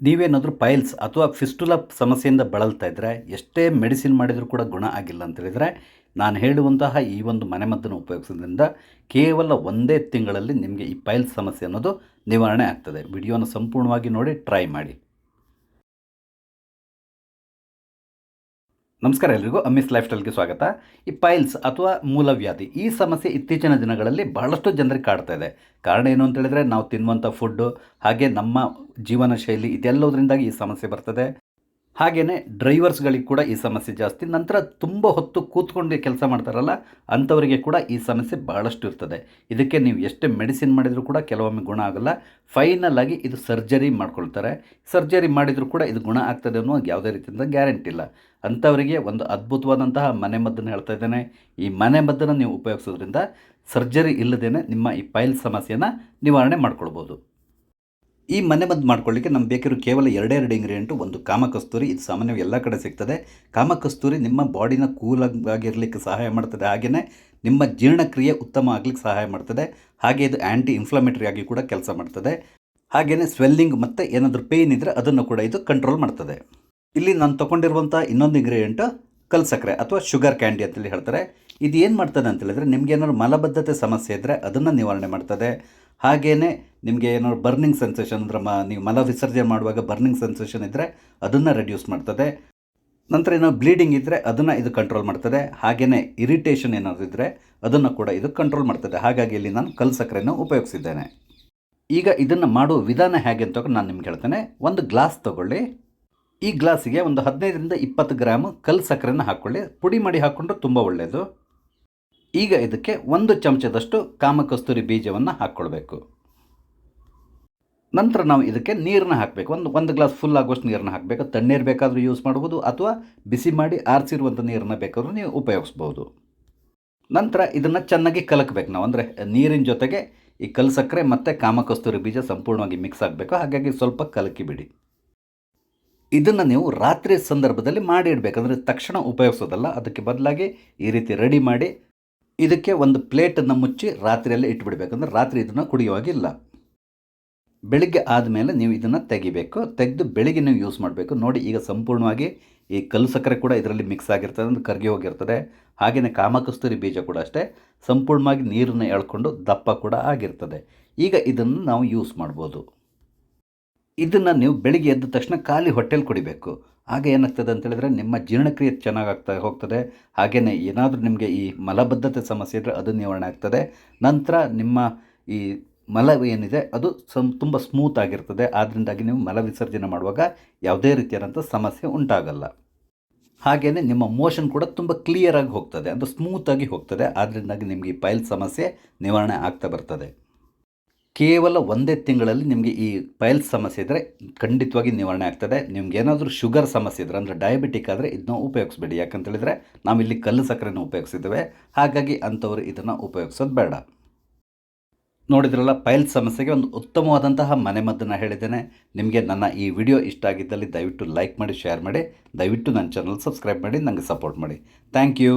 ನೀವೇನಾದರೂ ಪೈಲ್ಸ್ ಅಥವಾ ಫಿಸ್ಟುಲಾ ಸಮಸ್ಯೆಯಿಂದ ಬಳಲ್ತಾ ಇದ್ದರೆ ಎಷ್ಟೇ ಮೆಡಿಸಿನ್ ಮಾಡಿದರೂ ಕೂಡ ಗುಣ ಆಗಿಲ್ಲ ಅಂತೇಳಿದರೆ ನಾನು ಹೇಳುವಂತಹ ಈ ಒಂದು ಮನೆಮದ್ದನ್ನು ಉಪಯೋಗಿಸೋದ್ರಿಂದ ಕೇವಲ ಒಂದೇ ತಿಂಗಳಲ್ಲಿ ನಿಮಗೆ ಈ ಪೈಲ್ಸ್ ಸಮಸ್ಯೆ ಅನ್ನೋದು ನಿವಾರಣೆ ಆಗ್ತದೆ. ವಿಡಿಯೋನ ಸಂಪೂರ್ಣವಾಗಿ ನೋಡಿ ಟ್ರೈ ಮಾಡಿ. ನಮಸ್ಕಾರ ಎಲ್ರಿಗೂ, ಅಮ್ಮಿಸ್ ಲೈಫ್ ಸ್ಟೈಲ್ಗೆ ಸ್ವಾಗತ. ಈ ಪೈಲ್ಸ್ ಅಥವಾ ಮೂಲವ್ಯಾಧಿ ಈ ಸಮಸ್ಯೆ ಇತ್ತೀಚಿನ ದಿನಗಳಲ್ಲಿ ಬಹಳಷ್ಟು ಜನರಿಗೆ ಕಾಡ್ತಾ ಇದೆ. ಕಾರಣ ಏನು ಅಂತೇಳಿದರೆ ನಾವು ತಿನ್ನುವಂಥ ಫುಡ್ಡು, ಹಾಗೆ ನಮ್ಮ ಜೀವನ ಶೈಲಿ ಇದೆಲ್ಲದರಿಂದಾಗಿ ಈ ಸಮಸ್ಯೆ ಬರ್ತದೆ. ಹಾಗೆಯೇ ಡ್ರೈವರ್ಸ್ಗಳಿಗೆ ಕೂಡ ಈ ಸಮಸ್ಯೆ ಜಾಸ್ತಿ. ನಂತರ ತುಂಬ ಹೊತ್ತು ಕೂತ್ಕೊಂಡು ಕೆಲಸ ಮಾಡ್ತಾರಲ್ಲ, ಅಂಥವರಿಗೆ ಕೂಡ ಈ ಸಮಸ್ಯೆ ಭಾಳಷ್ಟು ಇರ್ತದೆ. ಇದಕ್ಕೆ ನೀವು ಎಷ್ಟೇ ಮೆಡಿಸಿನ್ ಮಾಡಿದರೂ ಕೂಡ ಕೆಲವೊಮ್ಮೆ ಗುಣ ಆಗೋಲ್ಲ. ಫೈನಲ್ ಆಗಿ ಇದು ಸರ್ಜರಿ ಮಾಡ್ಕೊಳ್ತಾರೆ. ಸರ್ಜರಿ ಮಾಡಿದರೂ ಕೂಡ ಇದು ಗುಣ ಆಗ್ತದೆ ಅನ್ನೋ ಯಾವುದೇ ರೀತಿಯಿಂದ ಗ್ಯಾರಂಟಿ ಇಲ್ಲ. ಅಂಥವರಿಗೆ ಒಂದು ಅದ್ಭುತವಾದಂತಹ ಮನೆಮದ್ದನ್ನು ಹೇಳ್ತಾ ಇದ್ದೇನೆ. ಈ ಮನೆಮದ್ದನ್ನು ನೀವು ಉಪಯೋಗಿಸೋದ್ರಿಂದ ಸರ್ಜರಿ ಇಲ್ಲದೇ ನಿಮ್ಮ ಈ ಪೈಲ್ ಸಮಸ್ಯೆಯನ್ನು ನಿವಾರಣೆ ಮಾಡ್ಕೊಳ್ಬೋದು. ಈ ಮನೆಮದ್ದು ಮಾಡ್ಕೊಳ್ಳಿಕ್ಕೆ ನಮ್ಗೆ ಬೇಕಿರೋ ಕೇವಲ ಎರಡೇ ಇಂಗ್ರೀಡಿಯೆಂಟು. ಒಂದು ಕಾಮಕಸ್ತೂರಿ, ಇದು ಸಾಮಾನ್ಯವಾಗಿ ಎಲ್ಲ ಕಡೆ ಸಿಗ್ತದೆ. ಕಾಮಕಸ್ತೂರಿ ನಿಮ್ಮ ಬಾಡಿನ ಕೂಲಾಗಿರಲಿಕ್ಕೆ ಸಹಾಯ ಮಾಡ್ತದೆ, ಹಾಗೆಯೇ ನಿಮ್ಮ ಜೀರ್ಣಕ್ರಿಯೆ ಉತ್ತಮ ಆಗಲಿಕ್ಕೆ ಸಹಾಯ ಮಾಡ್ತದೆ. ಹಾಗೆ ಇದು ಆ್ಯಂಟಿ ಇನ್ಫ್ಲಮೇಟರಿ ಆಗಿ ಕೂಡ ಕೆಲಸ ಮಾಡ್ತದೆ. ಹಾಗೆಯೇ ಸ್ವೆಲ್ಲಿಂಗ್ ಮತ್ತು ಏನಾದರೂ ಪೇಯ್ನ್ ಇದ್ದರೆ ಅದನ್ನು ಕೂಡ ಇದು ಕಂಟ್ರೋಲ್ ಮಾಡ್ತದೆ. ಇಲ್ಲಿ ನಾನು ತೊಗೊಂಡಿರುವಂಥ ಇನ್ನೊಂದು ಇಂಗ್ರೀಡಿಯೆಂಟು ಕಲ್ಸಕ್ಕರೆ ಅಥವಾ ಶುಗರ್ ಕ್ಯಾಂಡಿ ಅಂತೇಳಿ ಹೇಳ್ತಾರೆ. ಇದು ಏನು ಮಾಡ್ತದೆ ಅಂತೇಳಿದರೆ ನಿಮ್ಗೆ ಏನಾದ್ರು ಮಲಬದ್ಧತೆ ಸಮಸ್ಯೆ ಇದ್ದರೆ ಅದನ್ನು ನಿವಾರಣೆ ಮಾಡ್ತದೆ. ಹಾಗೆಯೇ ನಿಮಗೆ ಏನಾದ್ರು ಬರ್ನಿಂಗ್ ಸೆನ್ಸೇಷನ್ ಅಂದ್ರೆ ನೀವು ಮಲ ವಿಸರ್ಜನೆ ಮಾಡುವಾಗ ಬರ್ನಿಂಗ್ ಸೆನ್ಸೇಷನ್ ಇದ್ದರೆ ಅದನ್ನು ರೆಡ್ಯೂಸ್ ಮಾಡ್ತದೆ. ನಂತರ ಏನಾದ್ರು ಬ್ಲೀಡಿಂಗ್ ಇದ್ದರೆ ಅದನ್ನು ಇದು ಕಂಟ್ರೋಲ್ ಮಾಡ್ತದೆ. ಹಾಗೆಯೇ ಇರಿಟೇಷನ್ ಏನಾದರೂ ಇದ್ದರೆ ಅದನ್ನು ಕೂಡ ಇದು ಕಂಟ್ರೋಲ್ ಮಾಡ್ತದೆ. ಹಾಗಾಗಿ ಇಲ್ಲಿ ನಾನು ಕಲ್ಸಕ್ಕರೆಯನ್ನು ಉಪಯೋಗಿಸಿದ್ದೇನೆ. ಈಗ ಇದನ್ನು ಮಾಡುವ ವಿಧಾನ ಹೇಗೆ ಅಂತ ನಾನು ನಿಮ್ಗೆ ಹೇಳ್ತೇನೆ. ಒಂದು ಗ್ಲಾಸ್ ತೊಗೊಳ್ಳಿ. ಈ ಗ್ಲಾಸಿಗೆ ಒಂದು 15ರಿಂದ 20 ಗ್ರಾಮ್ ಕಲ್ಸಕ್ಕರೆಯನ್ನು ಹಾಕ್ಕೊಳ್ಳಿ. ಪುಡಿ ಮಾಡಿ ಹಾಕ್ಕೊಂಡ್ರೆ ತುಂಬ ಒಳ್ಳೆಯದು. ಈಗ ಇದಕ್ಕೆ 1 ಚಮಚದಷ್ಟು ಕಾಮಕಸ್ತೂರಿ ಬೀಜವನ್ನು ಹಾಕ್ಕೊಳ್ಬೇಕು. ನಂತರ ನಾವು ಇದಕ್ಕೆ ನೀರನ್ನ ಹಾಕಬೇಕು. ಒಂದು ಗ್ಲಾಸ್ ಫುಲ್ ಆಗುವಷ್ಟು ನೀರನ್ನ ಹಾಕಬೇಕು. ತಣ್ಣೀರು ಬೇಕಾದರೂ ಯೂಸ್ ಮಾಡ್ಬೋದು, ಅಥವಾ ಬಿಸಿ ಮಾಡಿ ಆರಿಸಿರುವಂಥ ನೀರನ್ನು ಬೇಕಾದರೂ ನೀವು ಉಪಯೋಗಿಸ್ಬೋದು. ನಂತರ ಇದನ್ನು ಚೆನ್ನಾಗಿ ಕಲಕಬೇಕು ನಾವು. ಅಂದರೆ ನೀರಿನ ಜೊತೆಗೆ ಈ ಕಲ್ಸಕ್ಕರೆ ಮತ್ತು ಕಾಮಕಸ್ತೂರಿ ಬೀಜ ಸಂಪೂರ್ಣವಾಗಿ ಮಿಕ್ಸ್ ಆಗಬೇಕು. ಹಾಗಾಗಿ ಸ್ವಲ್ಪ ಕಲಕಿ ಬಿಡಿ. ಇದನ್ನು ನೀವು ರಾತ್ರಿ ಸಂದರ್ಭದಲ್ಲಿ ಮಾಡಿ ಇಡಬೇಕಂದ್ರೆ ತಕ್ಷಣ ಉಪಯೋಗಿಸೋದಲ್ಲ. ಅದಕ್ಕೆ ಬದಲಾಗಿ ಈ ರೀತಿ ರೆಡಿ ಮಾಡಿ ಇದಕ್ಕೆ ಒಂದು ಪ್ಲೇಟನ್ನು ಮುಚ್ಚಿ ರಾತ್ರಿಯಲ್ಲೇ ಇಟ್ಬಿಡ್ಬೇಕಂದ್ರೆ ರಾತ್ರಿ ಇದನ್ನು ಕುಡಿಯುವಾಗಿಲ್ಲ. ಬೆಳಿಗ್ಗೆ ಆದಮೇಲೆ ನೀವು ಇದನ್ನು ತೆಗಿಬೇಕು. ತೆಗೆದು ಬೆಳಿಗ್ಗೆ ನೀವು ಯೂಸ್ ಮಾಡಬೇಕು. ನೋಡಿ, ಈಗ ಸಂಪೂರ್ಣವಾಗಿ ಈ ಕಲ್ಲು ಸಕ್ಕರೆ ಕೂಡ ಇದರಲ್ಲಿ ಮಿಕ್ಸ್ ಆಗಿರ್ತದೆ, ಅಂದರೆ ಕರಗಿ ಹೋಗಿರ್ತದೆ. ಹಾಗೆಯೇ ಕಾಮಕಸ್ತೂರಿ ಬೀಜ ಕೂಡ ಅಷ್ಟೇ ಸಂಪೂರ್ಣವಾಗಿ ನೀರನ್ನು ಎಳ್ಕೊಂಡು ದಪ್ಪ ಕೂಡ ಆಗಿರ್ತದೆ. ಈಗ ಇದನ್ನು ನಾವು ಯೂಸ್ ಮಾಡ್ಬೋದು. ಇದನ್ನು ನೀವು ಬೆಳಿಗ್ಗೆ ಎದ್ದ ತಕ್ಷಣ ಖಾಲಿ ಹೊಟ್ಟೆಲಿ ಕುಡಿಬೇಕು. ಆಗ ಏನಾಗ್ತದೆ ಅಂತೇಳಿದರೆ ನಿಮ್ಮ ಜೀರ್ಣಕ್ರಿಯೆ ಚೆನ್ನಾಗಿ ಹೋಗ್ತದೆ. ಹಾಗೆಯೇ ಏನಾದರೂ ನಿಮಗೆ ಈ ಮಲಬದ್ಧತೆ ಸಮಸ್ಯೆ ಇದ್ದರೆ ಅದು ನಿವಾರಣೆ ಆಗ್ತದೆ. ನಂತರ ನಿಮ್ಮ ಈ ಮಲ ಏನಿದೆ ಅದು ತುಂಬ ಸ್ಮೂತ್ ಆಗಿರ್ತದೆ. ಆದ್ದರಿಂದಾಗಿ ನೀವು ಮಲ ವಿಸರ್ಜನೆ ಮಾಡುವಾಗ ಯಾವುದೇ ರೀತಿಯಾದಂಥ ಸಮಸ್ಯೆ ಉಂಟಾಗಲ್ಲ. ಹಾಗೆಯೇ ನಿಮ್ಮ ಮೋಷನ್ ಕೂಡ ತುಂಬ ಕ್ಲಿಯರಾಗಿ ಹೋಗ್ತದೆ, ಅಂದರೆ ಸ್ಮೂತಾಗಿ ಹೋಗ್ತದೆ. ಆದ್ದರಿಂದಾಗಿ ನಿಮಗೆ ಈ ಪೈಲ್ ಸಮಸ್ಯೆ ನಿವಾರಣೆ ಆಗ್ತಾ ಬರ್ತದೆ. ಕೇವಲ ಒಂದೇ ತಿಂಗಳಲ್ಲಿ ನಿಮಗೆ ಈ ಪೈಲ್ಸ್ ಸಮಸ್ಯೆ ಇದ್ದರೆ ಖಂಡಿತವಾಗಿ ನಿವಾರಣೆ ಆಗ್ತದೆ. ನಿಮ್ಗೆ ಏನಾದರೂ ಶುಗರ್ ಸಮಸ್ಯೆ ಇದ್ದರೆ, ಅಂದರೆ ಡಯಾಬಿಟಿಕ್ ಆದರೆ ಇದನ್ನ ಉಪಯೋಗಿಸ್ಬೇಡಿ. ಯಾಕಂತೇಳಿದರೆ ನಾವಿಲ್ಲಿ ಕಲ್ಲು ಸಕ್ಕರೆನ ಉಪಯೋಗಿಸಿದ್ದೇವೆ. ಹಾಗಾಗಿ ಅಂಥವರು ಇದನ್ನು ಉಪಯೋಗಿಸೋದು ಬೇಡ. ನೋಡಿದ್ರಲ್ಲ, ಪೈಲ್ಸ್ ಸಮಸ್ಯೆಗೆ ಒಂದು ಉತ್ತಮವಾದಂತಹ ಮನೆಮದ್ದನ್ನು ಹೇಳಿದ್ದೇನೆ. ನಿಮಗೆ ನನ್ನ ಈ ವಿಡಿಯೋ ಇಷ್ಟ ಆಗಿದ್ದಲ್ಲಿ ದಯವಿಟ್ಟು ಲೈಕ್ ಮಾಡಿ, ಶೇರ್ ಮಾಡಿ. ದಯವಿಟ್ಟು ನನ್ನ ಚಾನಲ್ ಸಬ್ಸ್ಕ್ರೈಬ್ ಮಾಡಿ, ನನಗೆ ಸಪೋರ್ಟ್ ಮಾಡಿ. Thank you.